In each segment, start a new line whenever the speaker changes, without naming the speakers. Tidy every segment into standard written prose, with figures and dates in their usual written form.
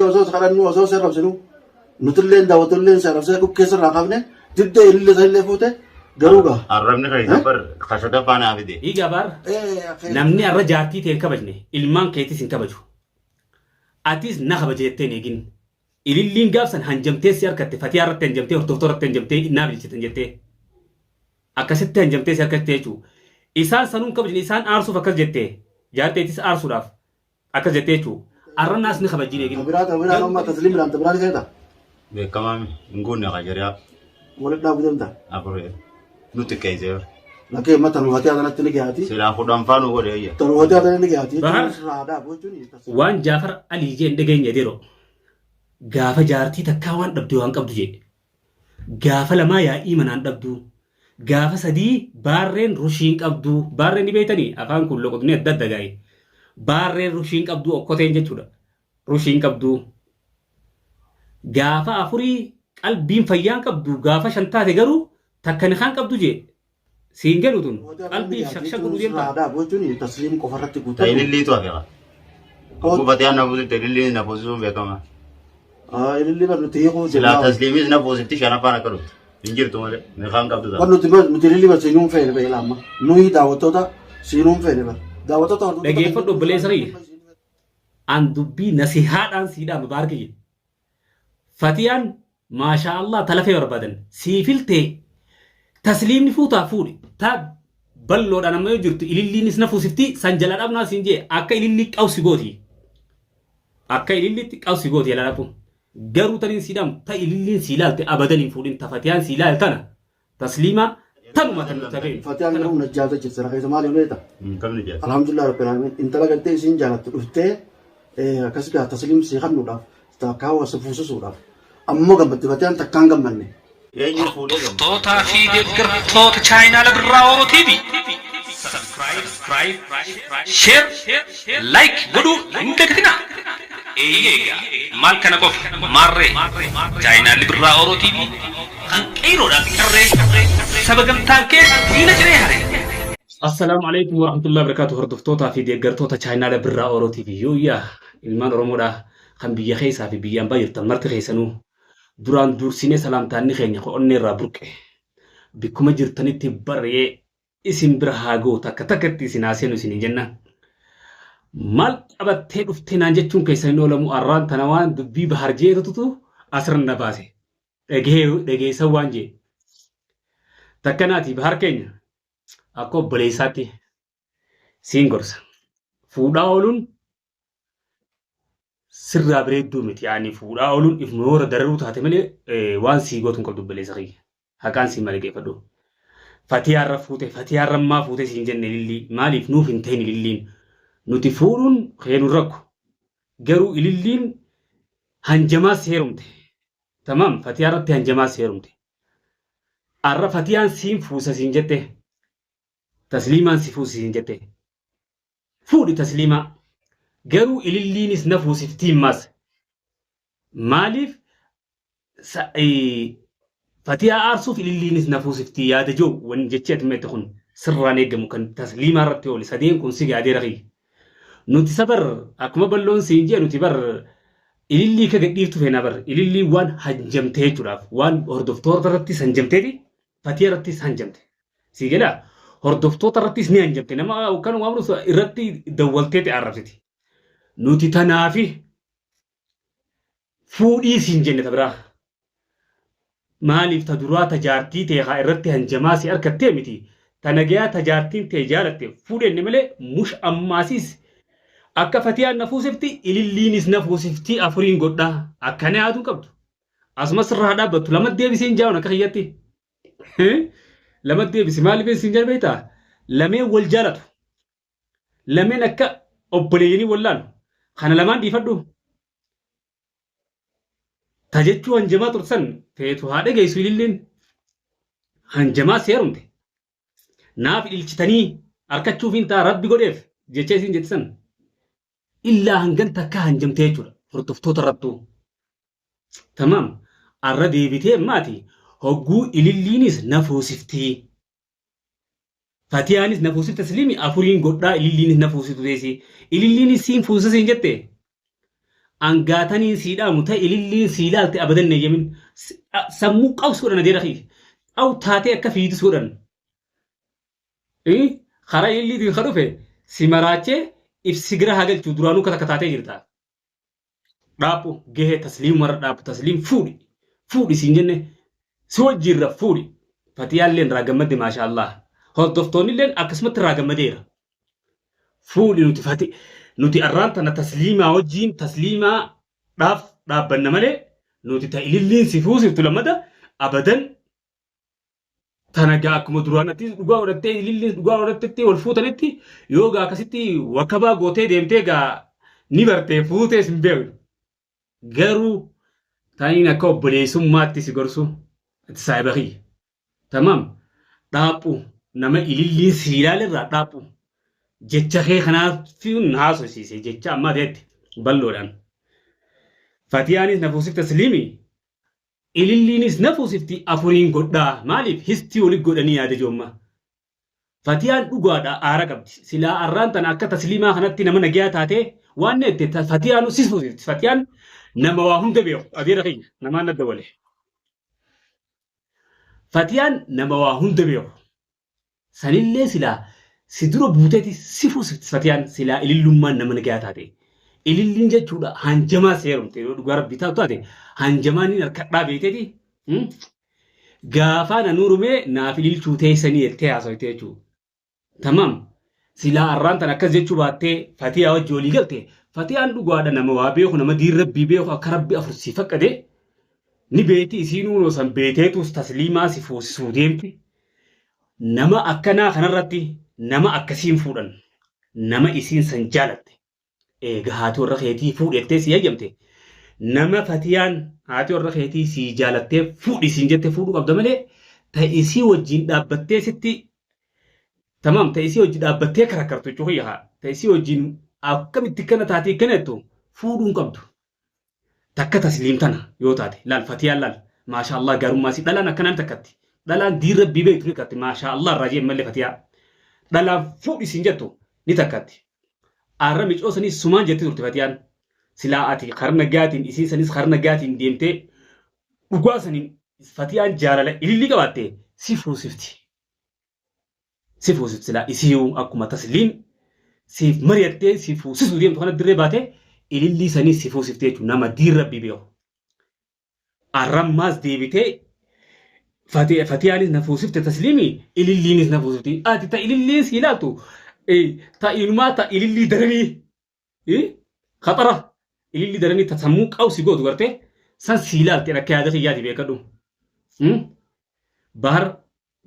وزوج خلاني وزوج سرب شنو نتلين دا وتلين سرب سيكو كسر رقمنا تبدأ اللي زي اللي فوته قروقة
الرمني خير بر خشدة فانا أبدي
إيه جبار namni arra jaartii ta'e kabajne ilmaan keetis hin kabaju atis na kabajettee neegin ililliin gaafsan hanjamtee si harkatte fatii irratti hanjamtee hordoftoota irratti hanjamtee naa bilchitan jettee akkasitti hanjamtee si harkatte jechuu isaan sanuun kabajne isaan aarsuuf akkas jettee jaarteetis aarsuudhaaf akkas jettee jechuu arra naas ni kabajii neegin
تبرات أما تسليم لام تبرات كذا
بكمان نقول نقاجريا
ولد داو بدلتا
أبروي نتكيزير
لكن ما تروحتي هذا نتلقياتي
سلا خدام فانو ودي
تروحتي هذا نتلقياتي
bahar waan jaafar alii jeen dhageenya dero gaafa jaartii takkaa waan dhabdu waan qabdu jedhe gaafa lamaa yaa'ii manaan dhabdu gaafa sadii baarreen rushiin qabdu baarreen ni beeytanii afaan kun loqotni adda adda gaa'e baarreen rushiin qabdu okkoteen jechuudha rushiin qabdu gaafa afurii qalbiin fayyaan qabdu gaafa shan taate garuu takka ni kaan qabdu jedhe siin galuutun qalbiin shakshak godhu deemta
هذا بوجوني تسليم كفرتي كوتا
تايل اللي توافق وبتيا نبوز تدلي نبوزهم بكمان
اللي بدنا تيجوا
سلا تسليمي نبوز تيشانا فانا كروت إنجيل تومله نخان كابتن
بدنا تبى نتيلي بس ينوم فين بيلامه نوي دعوتودا سينوم فين بس دعوتودا
dhageeffadhu obboleessarii an dubbii nasihaadhaan siidhaan baarkiyye fatiyaan maashaa Allah talafee barbaadan siifiltee tasliimni fuutaa fuudhe ta balloodhaan amma yoo jirtu ililliinis na fuusifti san jala dhabnaa siin jee akka ilillii qawsi gooti akka ililliitti qawsi gooti jala dhabdu garuu taniin siidhaan ta ililliin siilaalte abadan hin fuudhin ta fatiyaan siilaaltana tasliima tanuma tan nutabeen
فتيان يوم نجازة جسر خيس مالي وليتا
كم نجات
الحمد لله رب العالمين انت لقيت سين جانت رفته كسبها تسليم سيخن نودا تكاو سفوس سودا أما قبل فتيان تكان قبلني
يعني فولي
توتا في دير توتا چاينا لبراو تي في سبسكرايب شير لايك بدو اندكتنا ايغا مال كان كوف ماري چاينا لبراو تي في kan qeeroo dhaan qarree sabagamtaan kee diina jiree hare.
Assalaamu alaikum warahmatullahi wabarakatuh hordoftootaa fi deeggartoota chaayinaadha birraa Oroo TV yooyyaa ilmaan Oromoodha kan biyya keessaa fi biyyaan baay'attan marti keessanuu duraan dursinee salaamtaanni keenya qo'onnee irraa burqe bikkuma jirtanitti barree isin bira haa goota akka takkatti isin haaseenu isin jenna maal qabattee dhuftee naan jechuun keessaniin oolamu arraan tana waan dubbii bahar jeetutu asirra na baase dhageessan waan jee takkanaati bahar keenya akka obboleessaatti siin gorsa fuudhaa ooluun sirraa bareedduu miti yaani fuudhaa ooluun if moora dararuu taate malee waan sii gootuun qabdu obboleessa kiyya haqaan siin malee geeffadhu fatiyaarra fuute fatiyaarra ammaa fuute siin jenne ilillii maaliif nuuf hin ta'in ililliin nuti fuudhuun keenuun rakku garuu ililliin hanjamaas heerumte tamam fatiyaarratti hanjamaas heerumte arra fatiyaan siin fuusa siin jette tasliimaan si fuusi siin jette fuudhi tasliimaa garuu ililliinis na fuusiftiin maas maaliif fatiyaa aarsuuf ililliinis na fuusiftii yaada joo wani jechee atimeette kun sirraan eegamu kan tasliimaa irratti oole sadeen kun si gaadee raqii nuti sabar akkuma balloon siin jee nuti bar ilillii ka gadhiiftu feena bar ilillii waan hanjamtee jechuudhaaf waan hordoftoota irrattis hanjamteeti fatiyaa irrattis hanjamte sii galaa hordoftoota irrattis ni hanjamte nama kan waan irratti dawwalteeti arrabsiti nuti tanaafi fuudhii siin jenne tabiraa maaliif ta duraa tajaartii ta'e irratti hanjamaa si harkattee miti tanagayaa tajaartiin ta'e jaalatte fuudhenne malee mush ammaasiis akka fatiyaan na fuusifti ililliinis na fuusifti afuriin godhaa akkana yaaduu qabdu asumas irraa dhaabbattu lama deebiseen jaawun akka kiyyatti lama deebisi maaliif siin jala beektaa lameen wal jaalatu lameen akka obboleeyyanii wallaalu kana lamaan dhiifadhu tajechuu hanjamaa tursan feetu haadha geessu ililliin hanjamaa seerumte naaf ilchitanii harkachuuf hin taa rabbi godheef jechee siin jettisan illaa hangan takka hanjamtee jechuudha hordoftoota irrattuu tamam arra deebitee maati hogguu ililliinis na fuusiftii fatiyaanis na fuusifti tasliimi afuriin godhaa ililliinis na fuusitu teessi ililliinis siin fuusa siin jette أنقاتني سيدا متى إللي سيلالتي أبدا نجمين سموك أو سورة ندير أخي أو تاتي أكفيد سورة إيه خرا إللي دين خروفه سمراتي إفسجرا هاجل تدرانو كتاتي جرتا رابو جه تسليم مر رابو تسليم فوري سينجنة سوى جيرة فوري فتيال لين راجمد ما شاء الله هو دفتوني لين أقسمت راجمدير فوري نتفتي نتي أرانتنا تسليمة وجين تسليمة راب بنملة نتي تايلين سيفوس تلمدا أبدا تناجاك مدرانتي غورتي لين غورتي والفوتنتي يوغا كسيتي وكبا غوتي ديمتيغا نيبرتي فوتي سمبيل غيرو تاني نكو بليسوم ماتي سيغرسو تسايبغي تمام دابو نما إلين سيرال دابو جتشا خي خنا فيون ناسو سيسي جتشا ما ديت بلوران فاتيانيس نفوسك تسليمي إلينيس نفوسفتي أفورين قدا مالف هستي ولي قدني هذا جوما فاتيان أقعد أراقب سلا أران تناك تسليما خناتي نما نجيات هاته وانت فاتيانو سيسفوسفت فاتيان نما واهم دبيو أدير خي نما ندوله فاتيان نما واهم دبيو سنيل سلا سيدرو بوتتي سيفوسفت فاتيان سلا إللومان نما نجيات هاته إللين جتشودا هنجما سيرم تيرو دوغار بيتاو تاتي هنجماني نركضا بيتتي غافانا نورمي نافليل چوتي سني التي اسويتيچو تمام سلا أرانتنا أكز جتشو باتي فاتيا وجولي قلتي فاتيا أن دوغادا نما وابيخو نما دير ربي بيخو أكربي أفرسي فكده ni beeti isiinuu san beeteetus tasliimaa si foosisuu deemti nama akkanaa kanarratti nama akkasiin fuudhan nama isiin san jaalatte eega haati warra keetii fuudhettee si hayyamte nama fatiyaan haati warra keetii si jaalattee fuudhi siin jette fuudhuu qabda malee ta'isii wajjin dhaabbattee sitti tamam ta'isii wajjin dhaabbattee karakkartu jechuun yaa ta'isii wajjin akkamitti kana taatee kanattu fuudhuun qabdu. takka tasliimtana yoo taate laal fatiyaan laal maasha Allah garummaa si dhalaan akkanaan takkatti dhalaan diirra bibee itti takkatti maasha Allah raajii malee fatiyaa dhalaan fuudhi siin jettu ni takkatti arra micoo sanis sumaan jetti turte fatiyaan silaa ati karna gaatiin isiin sanis karna gaatiin deemtee dhugaa saniin fatiyaan jaalala ililli qabaatte si fuusifti silaa isiyuu akkuma tasliim siif mari'attee si fuusisuu deemtu kana dirree baatee ililli sanis si fuusiftee jechuun nama diirra bibee arrammaas deebitee fatiyaanis na fuusifte tasliimii ililliinis na fuusifte ati ta ililliin si ilaatu ta inumaa ta ilillii daranii khaxara ilillii daranii ta sammuu qawsi gootu gartee san si ilaalte akka yaada kiyyaati beekadhu bahar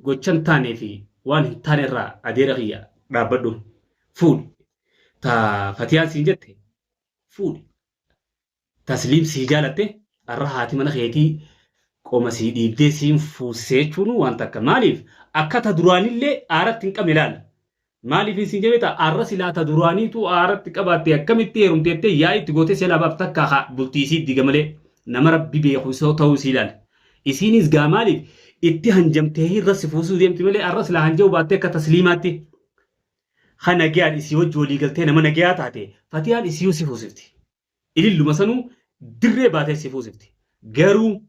gochan taanee fi waan hin taane irraa adeera kiyya dhaabbadhu fuudhi ta fatiyaan siin jette fuudhi tasliim si jaalatte arra haati mana keetii qoma si dhiibdee siin fuusee jechuun waan takka maaliif akka ta duraanillee aaratti hin qabne ilaala maaliif siin jabeta arra silaata duraaniitu aaratti qabaatte akkamitti heerumteettee yaa itti gootee si laabaaf takka bultiisii diga malee nama rabbi beeku isoo ta'uu si ilaala isiinis gaa maaliif itti hanjamtee irra si fuusuu deemti malee arra silaa hanjamu baattee akka tasliimaatti خنا جاد إسيوج جولي قلتين من جات عتي فتيان إسيو سيفوزفتي إلي اللي مثلاً درة باتة سيفوزفتي جرو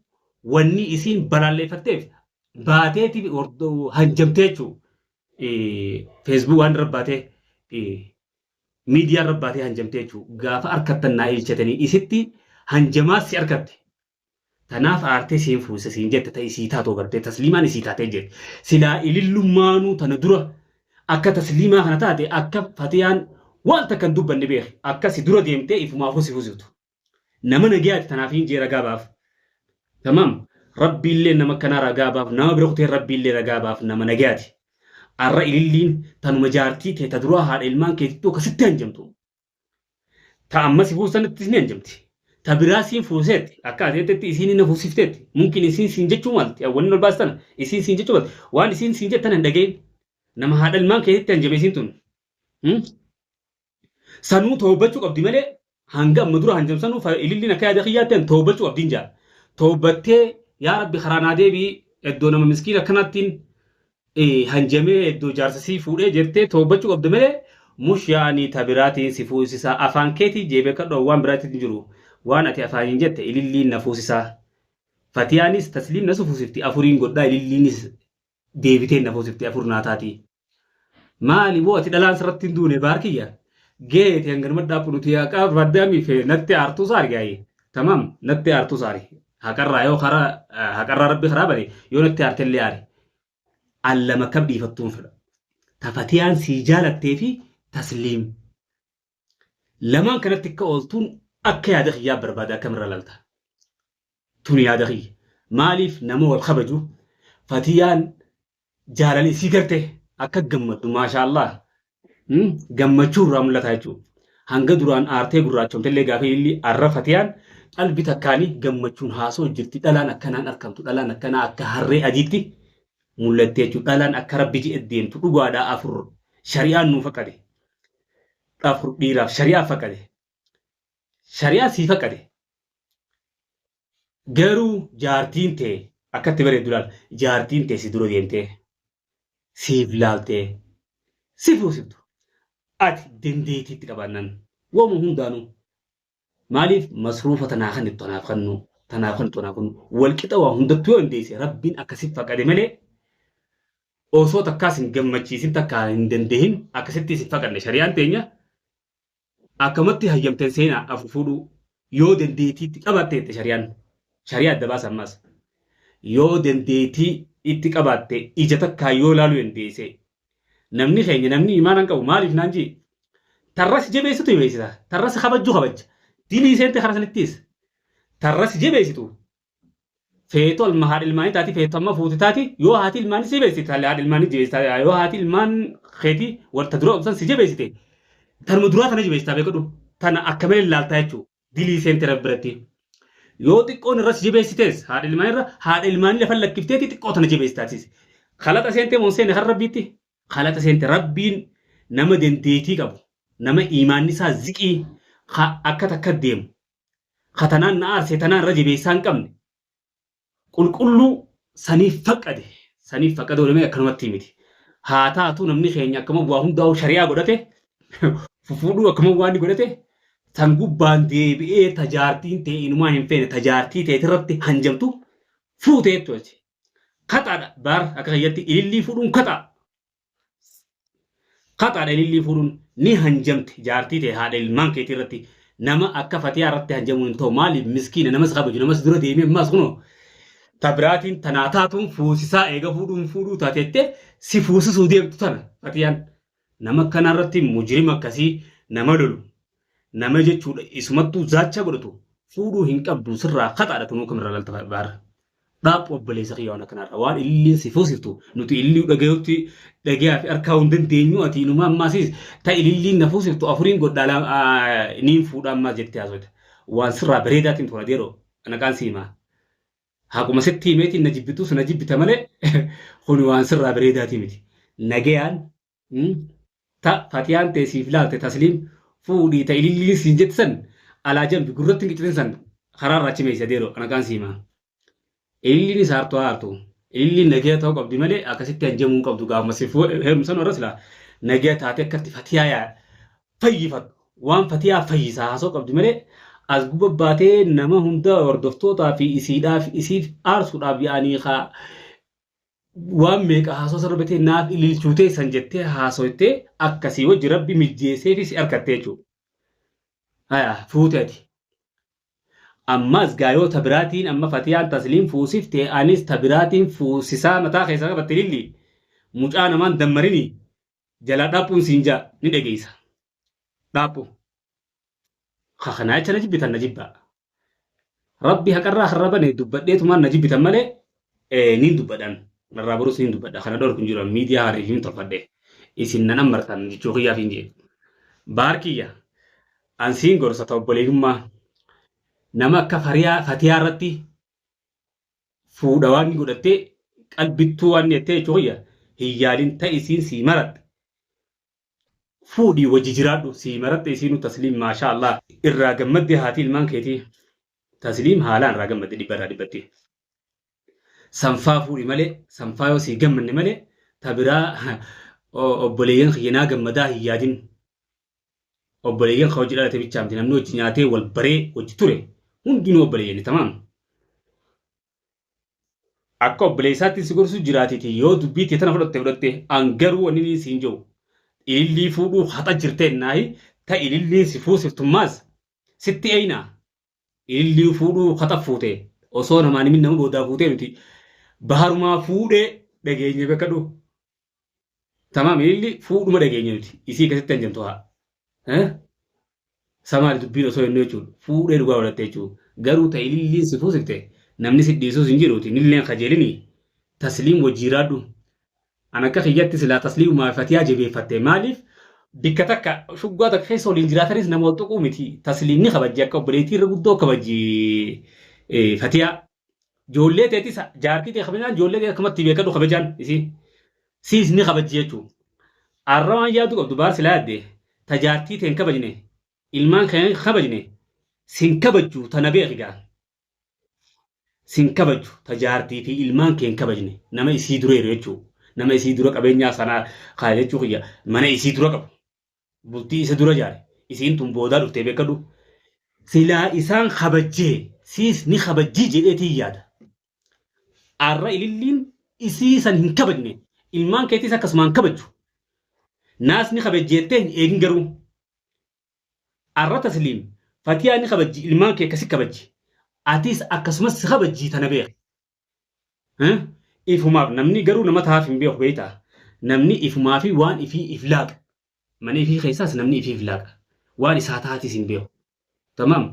وني إسين برالي فتيف باتة تي وردو هنجمتيجو فيسبوك عن رباتة ميديا رباتة هنجمتيجو غاف أركتن نايل شتني إسيتي هنجمات سي أركتي تناف آرتي سيفوز سينجت تايسيتا تو قرتي تسليمان إسيتا تيجت سلا إلي اللمانو تندرة akka tasliimaa kana taate akka fatiyaan wanta kan dubbanne beek akka si dura deemtee ifumaa fuusifuusitu nama nagayaati tanaafiin jee ragaa baaf tamam rabbiillee nama kanaa ragaa baaf nama bira kutee rabbiillee ragaa baaf nama nagayaati arra ililliin tanuma jaartii kee ta duraa haadha ilmaan keetitti akkasitti hanjamtu ta amma si fuusanitti ni hanjamti ta biraa siin fuuseetti akka ateetetti isiin na fuusifteetti mumkin isiin siin jechuu malti awwanni ol baastana isiin siin jechuu malti waan isiin siin jettan hin dhagayin nama haadha ilmaan keetitti hanjameesiin tun sanuu toobachuu qabdi malee hanga amma dura hanjamsanuu ililliin akka yaada kiyyaatteen toobachuu qabdiin jaa toobattee yaa rabbi karaanaa deebii iddoo nama miskiin akkanattiin hanjamee iddoo jaarsasii fuudhee jettee toobachuu qabdi malee mush yaanii tabiraatiin si fuusisaa afaan keetii jeebee kadhoo waan biraatiin jiru وانا تي افانين جت إللي نفوسسا فتيانيس تسليم نسفوسفتي أفورين قدا إللي نس ديبتين نفوسفتي أفور ناتاتي مالي بوت دلان سرتين دوني باركيا جيت ينغر مدى بنوتيا كاف ردامي في نتي أرتو صار جاي تمام نتي أرتو صاري هكرا يو خرا هكرا ربي خرابري يو نتي أرتلي عاري على كبدي فتون فلا تفتيان سيجالة تيفي تسليم لما كانت تكولتون أكي هذا خياب بربادا كاميرا لالتا توني هذا خي ماليف نمو الخبجو فتيان جالالي سيكرته أكا جمد ما شاء الله جمد راملا تاجو هنگا دوران آرتي قراتشون تلي غافي اللي عرفتيان قلبي تكاني جمد هاسو جرتي دلان أكنان أركمتو دلان أكنا أكا هري أجيتي مولتيجو دلان أكا ربي جي الدين تقوى دا أفر شريعة نوفقده أفر ديراف شريعة فقده شريعة سي فقده غيرو جارتين تي أكا تبري دولال جارتين تي سيدرو دينتي سيف لالتي سيفو سيبتو أتي دنديتي تقبانن ومو هندانو ماليف مصروفة تناخن التنافخنو تنافخن والكتا وهندتو انديسي ربين أكسيف فقده ملي osoo takkaas hin gammachiisin takkaa hin dandehin akkasitti si faqanne shari'aan teenya akkamatti hayyamteen seenaa afuufudhu yoo dandeetiitti qabatte shari'aa adda baasa ammas yoo dandeetii itti qabatte ija takkaa yoo laalu dandeesse namni keenya namni imaanaan qabu maaliif naan jee tarras jabeessitu jabeessita tarras kabajju kabajja dilii seente kara sanittis tarras jabeessitu feeto almahaad ilmaanii taati feeto amma fuuti taati yoo haati ilmaanii si beeksite haadha ilmaanii jabeessita yoo haati ilmaan keeti warta dura obsan si jabeessite tanuma duraa tana jabeessita beekadhu tana akka malee ilaaltaa jechuudha dilii seente rabbiratti yoo xiqqoon irras jabeessites haadha ilmaanii lafa lakkifteeti xiqqoo tana jabeessitaatis khalaqa seente moon seene kan rabbiitti khalaqa seente rabbiin nama dandeetii qabu nama imaanni isaa ziqii akka takka deemu katanaan na aarsee tanaan irra jabeessaa hin qabne qulqullu saniif faqade olemee akkanumatti miti haa taatu namni keenya akkama waa hundaa'u shari'aa godhate fufuudhuu akkama waan godhate tan gubbaan deebi'ee tajaartiin ta'e inumaa hin feene tajaartii ta'e irratti hanjamtu fuutee jechuudha. Kaxaadha baar akka kayyatti ilillii fuudhuun kaxaadha ilillii fuudhuun ni hanjamte jaartii ta'e haadha ilmaan keetii irratti nama akka fatiyaa irratti hanjamu hin ta'u maaliif miskiina namas kabaju namas dura deemee ammas kunoo tabraatiin tanaataatuun fuusisaa eega fuudhuu taateette si fuusisuu deemtu tana fatiyaan nama kanarratti mujrima akkasii nama lolu nama jechuudha isumattuu zaacha godhatu fuudhuu hin qabdu sirraa kaxaadha tunuu kamirra lalta baara dhaaphu obboleessa kiyyaawwan akkanarra waan illiin si fuusiftu nuti illii dhagayutti dhagayaa fi harkaa hin dandeenyu ati inuma ammaasiis ta illiin na fuusiftu afuriin godhaa niin fuudha ammaas jettee haasofte waan sirraa bareedaatiin tola deeroo anaqaan siimaa. Hakuma setti meti najibitu sunajibita male khuni waan sirra bareedati miti nagayaan ta fatiyaan te siflaate taslim fuudhi ta ililli sinjetsan ala jambi gurratti ngitin san khararra chime sadero anakan sima ililli sarto arto ililli nagaya taw qabdi male akasitti anjamu qabdu gaama sifu herum san rasla nagaya taate akkatti fatiyaa ya fayyifat waan fatiyaa fayyisa haso qabdi male as gubbaatee nama hunda hordoftootaa fi isiif aarsuudhaaf yaanii waan meeqa haasoo sarbatee naaf ililchuutee san jettee haasoittee akkasii wajji rabbi mijjeessee fi si harkattee jechuudha. Fuuteeti. Ammas gaayoo tabiraatiin amma fatiyaan tasliim fuusiftee anis tabiraatiin fuusisaa mataa keessaa qabatte lilli mucaa namaan dammarini jala dhaabbuun siinjaa ni dhageessa. Dhaabbu. خخنا أنت نجيب بيت النجيب ربي هكرر خربني دبديت ما نجيب بيت ماله نين دبدان نرابروس نين دبدا خنا دور كنجورا ميديا هاريجين تفدي إسنا نمرتان جوخيا فينجي باركيا أنسين غورسة توبليهما نما كفريا فتيارتي فودوان غودتي قلبتوان يتي جوخيا هيالين تايسين سيمرت فودي وججرادو سيمرت إسينو تسليم ما شاء الله الراجمد هاتي المان كيتي تسليم حالان راجمد دي برا دي بتي سنفا فودي ملي سنفايو سيجم من ملي تبرا أبليين خينا جمدا هيادين obboleeyyan hojii dhalate bichaamti namni hojii nyaatee wal baree hojii ture hundinuu obboleeyyan tamaam. Akka obboleessaatti si gorsu jiraatiti yoo dubbiitti tana fudhatte angaruu wanni ni siin jiru ilillii fuudhuu haxa jirteen naayi ta ilillii si fuusiftummaas sitti eeyna ilillii fuudhuu haxa fuute osoo namaan himin nama boodaa fuutee nuti baharumaa fuudhee dhageenye bakka dhufu. Tamaam ilillii fuudhuma dhageenye nuti isii akkasitti hin jirtu haa. Samaali dubbiin osoo hin jechuudha fuudhee dhugaa godhatte jechuudha garuu ta ililliin si fuusifte namni si dhiisuus hin jiruuti nilleen kajeelini tasliim wajiiraadhu an akka kiyyatti silaa tasliimumaa fatiyaa jabeeffatte maaliif bikka takka shuggaa takka keessa waliin jiraatanis nama wal tuquu miti tasliimni kabajji akka obboleettii irra guddoo kabajji fatiyaa joollee teetis jaartii ta'e kabajaan joollee ta'e akkamatti beekadhu kabajaan isii siis ni kabajji jechuudha arramaan yaadu qabdu baar silaa yaadde tajaartii ta'e hin kabajne ilmaan kan kabajne sin kabajju tana beekigaa sin kabaju tajaartii fi ilmaan keen kabajne nama isii dureeru jechuudha nama isii dura qabeenyaa sanaa kaa jechuu kiyya mana isii dura qabu bultii isa dura jaare isiin tun boodaa dhuftee beekadhu silaa isaan kabajjee siis ni kabajjii jedheetii yaada arra ililliin isii san hin kabajne ilmaan keetis akkasumaan kabaju naas ni kabajjeettee hin eegin garuu arra tasliim fatiyaa ni kabajji ilmaan kee akkasi kabajji atis akkasumas si kabajjii tana beek. Ifumaaf namni garuu nama taa'aaf hin beeku beektaa. Namni ifumaa fi waan ifii if laaqa. Mana ifii keessaas namni ifii if laaqa. Waan isaa taa'atis hin beeku. Tamaam.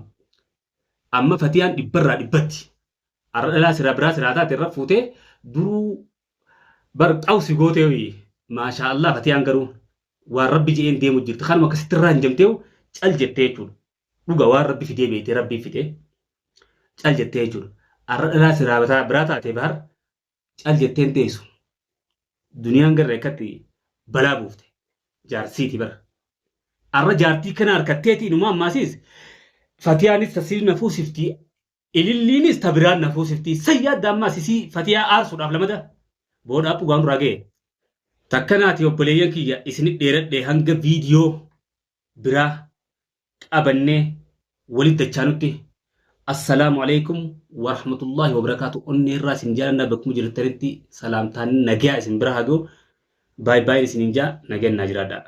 Amma fatiyaan dhibbarraa dhibbatti. Arra dhalaa siraa biraa siraa taate irra fuutee duruu bar xawsi gootee hoyi. Maashaa Allah fatiyaan garuu waan rabbi je'een deemu jirti. Kanuma akkasitti irraa hin jamteewu cal jettee jechuudha. Dhuga waan rabbi fidee beektee rabbii fidee. Cal jettee jechuudha. Arra dhalaa siraa biraa taatee bahar cal jetteen teessu. Duniyaan garra akkatti balaa buufte. Jaarsiiti bara. Arra jaartii kana harkatteeti inumaa ammaasiis fatiyaanis tasiil na fuusiftii ililliinis tabiraan na fuusiftii sayyaadda ammaasisii fatiyaa aarsuudhaaf lamada boodhaaf dhugaan duraa ga'e. Takkanaati obboleeyyan kiyya isinit dheeradhee hanga viidiyoo biraa qabannee walitti dachaanutti. السلام عليكم ورحمة الله وبركاته أني الراس نجانا بكم جرترتي سلام تان نجاء سنبرهاجو باي باي سنجا نجا نجرادا